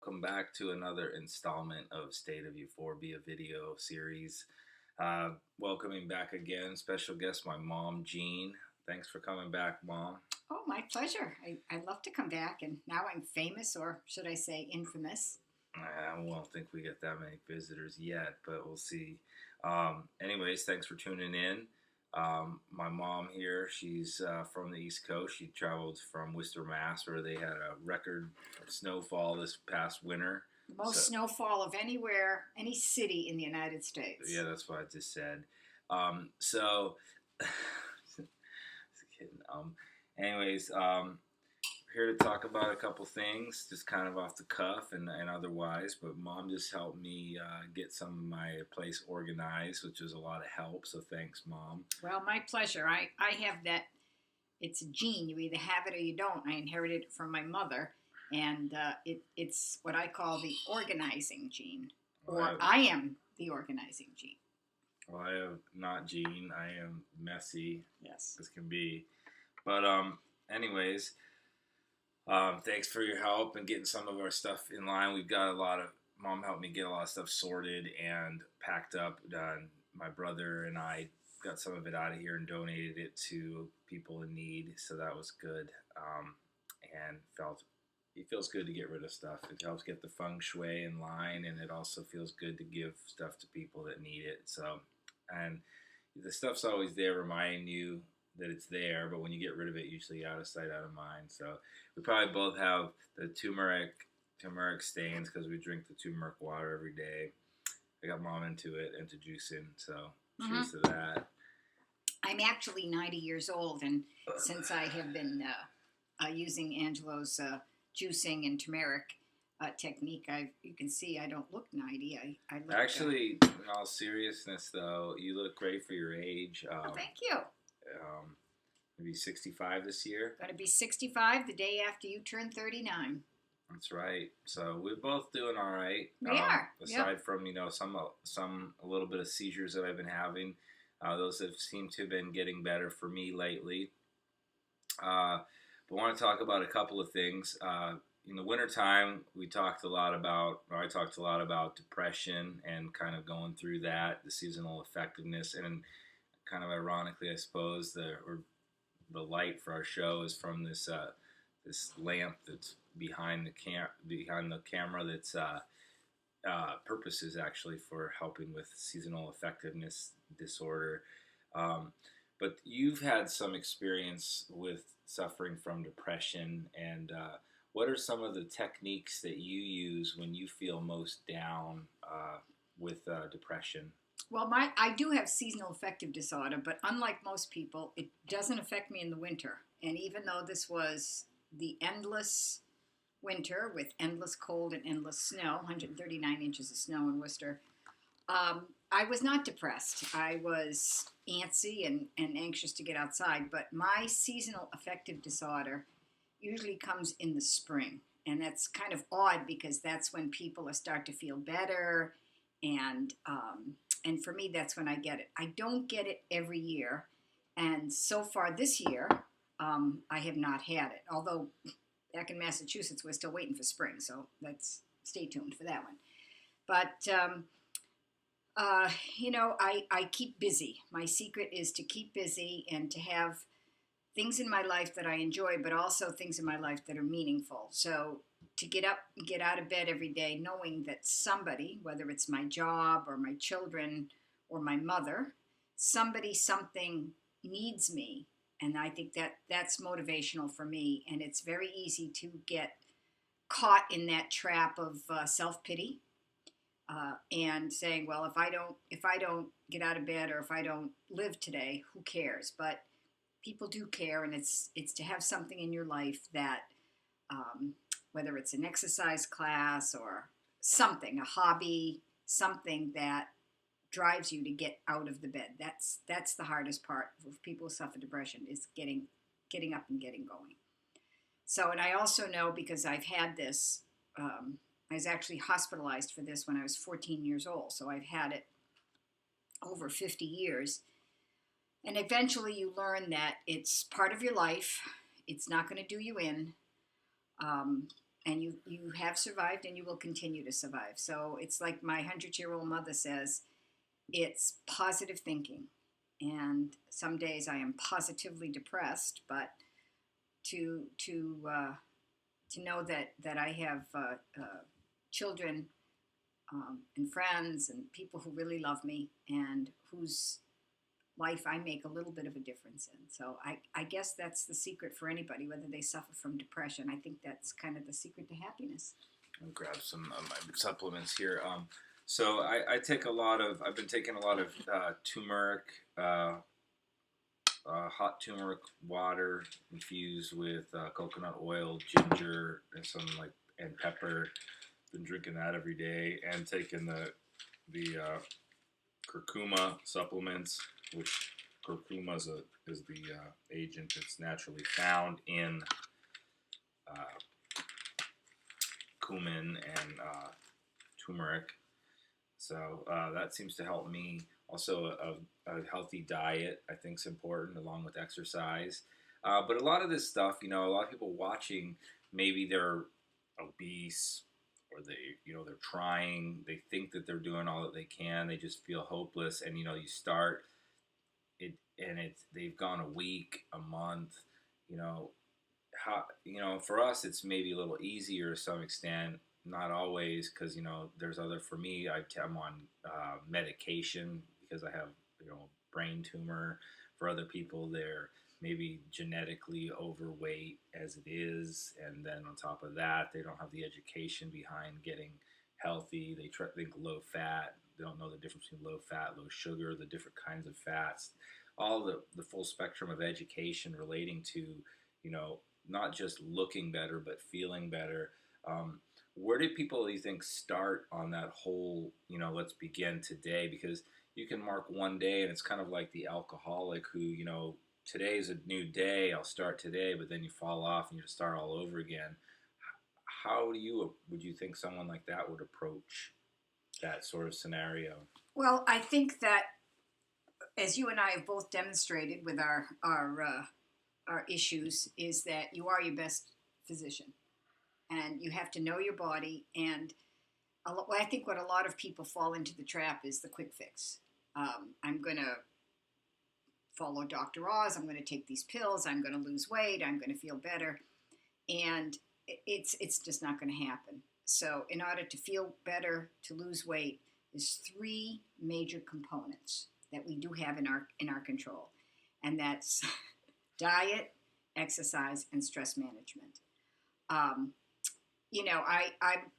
welcome back to another installment of State of Euphorbia video series. Welcoming back again, special guest, my mom, Jean. Thanks for coming back, Mom. Oh, my pleasure. I love to come back, and now I'm famous, or should I say infamous. I won't think we get that many visitors yet, but we'll see. Anyways, thanks for tuning in. My mom here, she's from the East Coast. She traveled from Worcester, Mass, where they had a record snowfall this past winter. The most snowfall of anywhere, any city in the United States. Yeah, that's what I just said. So, just kidding. Anyways, here to talk about a couple things, just kind of off the cuff and otherwise. But Mom just helped me get some of my place organized, which was a lot of help. So thanks, Mom. Well, my pleasure. I have that. It's a gene. You either have it or you don't. I inherited it from my mother, and it's what I call the organizing gene, or I am the organizing gene. Well, I have not gene. I am messy. Yes, as can be. But anyways. Thanks for your help and getting some of our stuff in line. We've got Mom helped me get a lot of stuff sorted and packed up. My brother and I got some of it out of here and donated it to people in need. So that was good. And it feels good to get rid of stuff. It helps get the feng shui in line, and it also feels good to give stuff to people that need it. So, and the stuff's always there reminding you that it's there, but when you get rid of it, usually out of sight, out of mind. So we probably both have the turmeric stains because we drink the turmeric water every day. I got Mom into it, into juicing, so cheers to that. I'm actually 90 years old, and since I have been using Angelo's juicing and turmeric technique, you can see I don't look 90. I look, actually, in all seriousness, though, you look great for your age. Oh, thank you. Maybe 65 this year. Going to be 65 the day after you turn 39. That's right. So we're both doing all right. We are. Aside from some a little bit of seizures that I've been having, those have seemed to have been getting better for me lately. But I want to talk about a couple of things. In the wintertime, I talked a lot about depression and kind of going through that, the seasonal effectiveness, and kind of ironically, I suppose, the light for our show is from this lamp that's behind the camera. That's purpose is actually for helping with seasonal effectiveness disorder. But you've had some experience with suffering from depression, and what are some of the techniques that you use when you feel most down with depression? Well, I do have seasonal affective disorder, but unlike most people, it doesn't affect me in the winter. And even though this was the endless winter with endless cold and endless snow, 139 inches of snow in Worcester, I was not depressed. I was antsy and anxious to get outside, but my seasonal affective disorder usually comes in the spring. And that's kind of odd because that's when people start to feel better, and for me, that's when I get it. I don't get it every year, and so far this year, I have not had it. Although back in Massachusetts, we're still waiting for spring, so let's stay tuned for that one. But I keep busy. My secret is to keep busy and to have things in my life that I enjoy, but also things in my life that are meaningful. So to get up, get out of bed every day, knowing that somebody, whether it's my job or my children or my mother, something needs me. And I think that's motivational for me. And it's very easy to get caught in that trap of self-pity and saying, well, if I don't get out of bed or if I don't live today, who cares? But people do care, and it's to have something in your life that whether it's an exercise class or something, a hobby, something that drives you to get out of the bed. That's the hardest part for people who suffer depression, is getting up and getting going. So, and I also know, because I've had this, I was actually hospitalized for this when I was 14 years old. So I've had it over 50 years. And eventually you learn that it's part of your life. It's not going to do you in. and you have survived, and you will continue to survive. So it's like my 100-year-old mother says, it's positive thinking. And some days I am positively depressed, but to know that I have children and friends and people who really love me and whose life I make a little bit of a difference in. So I guess that's the secret for anybody, whether they suffer from depression. I think that's kind of the secret to happiness. I'll grab some of my supplements here. So I've been taking a lot of turmeric, hot turmeric water infused with coconut oil, ginger, and pepper. Been drinking that every day, and taking the curcuma supplements, which curcuma is the agent that's naturally found in cumin and turmeric. So that seems to help me. Also, a healthy diet, I think, is important, along with exercise. But a lot of this stuff, a lot of people watching, maybe they're obese, or they're trying. They think that they're doing all that they can. They just feel hopeless, and you start it, and they've gone a week, a month. How for us, it's maybe a little easier to some extent. Not always, because there's other. For me, I'm on medication because I have brain tumor. For other people, they're maybe genetically overweight as it is, and then on top of that, they don't have the education behind getting healthy. They think low fat. They don't know the difference between low fat, low sugar, the different kinds of fats, all the full spectrum of education relating to not just looking better but feeling better. Where do people, do you think, start on that whole, let's begin today? Because you can mark one day, and it's kind of like the alcoholic who, today's a new day, I'll start today, but then you fall off and you just start all over again. How would you think someone like that would approach that sort of scenario? Well, I think that, as you and I have both demonstrated with our issues, is that you are your best physician, and you have to know your body. And I think what a lot of people fall into the trap is the quick fix. I'm going to follow Dr. Oz. I'm going to take these pills. I'm going to lose weight. I'm going to feel better. And it's just not going to happen. So in order to feel better, to lose weight, there's three major components that we do have in our control. And that's diet, exercise, and stress management. I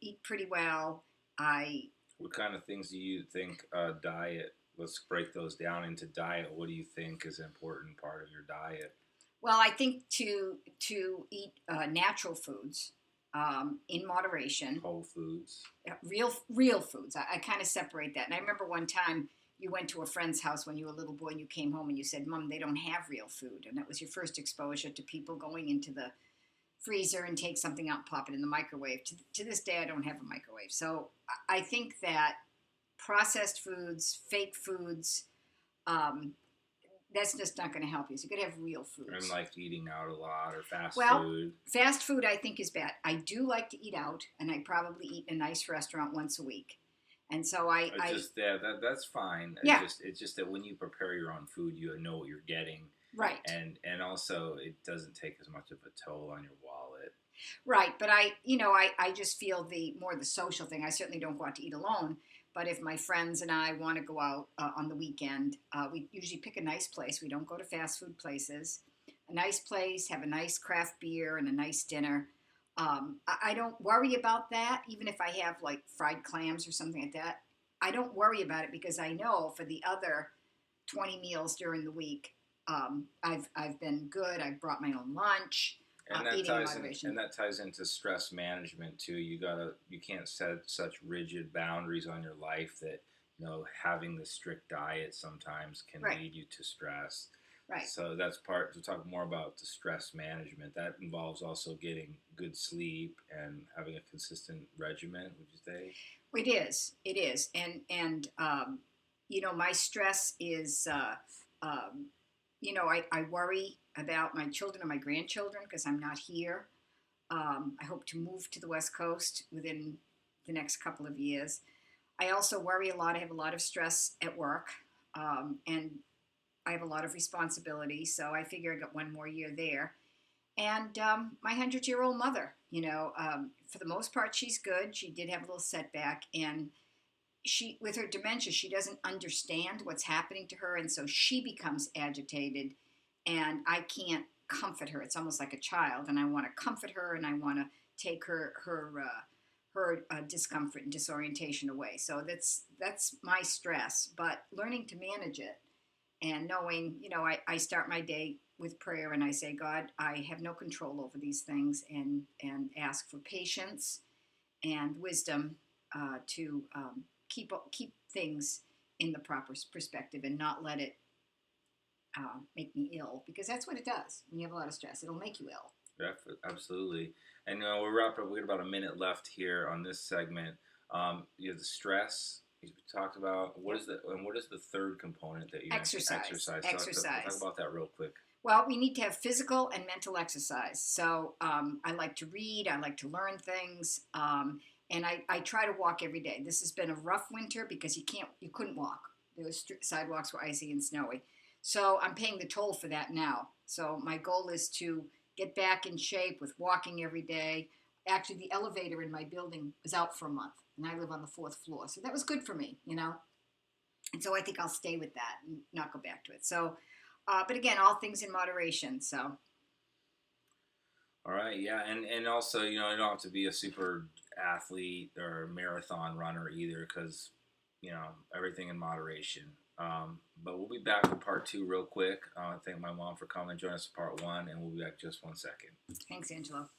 eat pretty well. What kind of things do you think diet? Let's break those down into diet. What do you think is an important part of your diet? Well, I think to eat natural foods in moderation. Whole foods. Real foods. I kind of separate that. And I remember one time you went to a friend's house when you were a little boy, and you came home and you said, "Mom, they don't have real food." And that was your first exposure to people going into the freezer and take something out and pop it in the microwave. To this day, I don't have a microwave. So I think that processed foods, fake foods, that's just not going to help you. So you got to have real foods. And like eating out a lot or fast food. Well, fast food I think is bad. I do like to eat out, and I probably eat in a nice restaurant once a week. And so that's fine. Yeah. It's just that when you prepare your own food, you know what you're getting. Right. And also it doesn't take as much of a toll on your wallet. Right. But I just feel the social thing. I certainly don't go out to eat alone. But if my friends and I want to go out on the weekend, we usually pick a nice place. We don't go to fast food places. A nice place, have a nice craft beer and a nice dinner. I don't worry about that, even if I have like fried clams or something like that. I don't worry about it because I know for the other 20 meals during the week, I've been good. I've brought my own lunch. And that ties into stress management too. You can't set such rigid boundaries on your life that having the strict diet sometimes can lead you to stress. Right. So that's part to talk more about the stress management. That involves also getting good sleep and having a consistent regimen. Would you say? It is, and my stress is. I worry about my children and my grandchildren because I'm not here. I hope to move to the West Coast within the next couple of years. I also worry a lot. I have a lot of stress at work, and I have a lot of responsibility. So I figure I got one more year there. And my 100-year-old mother, for the most part, she's good. She did have a little setback, and she, with her dementia, she doesn't understand what's happening to her, and so she becomes agitated, and I can't comfort her. It's almost like a child, and I want to comfort her, and I want to take her discomfort and disorientation away. So that's my stress. But learning to manage it and knowing, I start my day with prayer, and I say, God, I have no control over these things, and ask for patience and wisdom to keep things in the proper perspective and not let it make me ill, because that's what it does. When you have a lot of stress, it'll make you ill. Yeah, absolutely. And we're wrapping up. We got about a minute left here on this segment. You have the stress you talked about. What is the third component that you Exercise. mentioned? Exercise. Talk about that real quick. Well, we need to have physical and mental exercise. So I like to read. I like to learn things. And I try to walk every day. This has been a rough winter because you couldn't walk. The sidewalks were icy and snowy. So I'm paying the toll for that now. So my goal is to get back in shape with walking every day. Actually, the elevator in my building was out for a month, and I live on the 4th floor. So that was good for me, And so I think I'll stay with that and not go back to it. So, but again, all things in moderation. So. All right, yeah, and also, you don't have to be a super athlete or marathon runner either, because, everything in moderation. But we'll be back with part 2 real quick. I thank my mom for coming and joining us for part 1, and we'll be back just one second. Thanks, Angelo.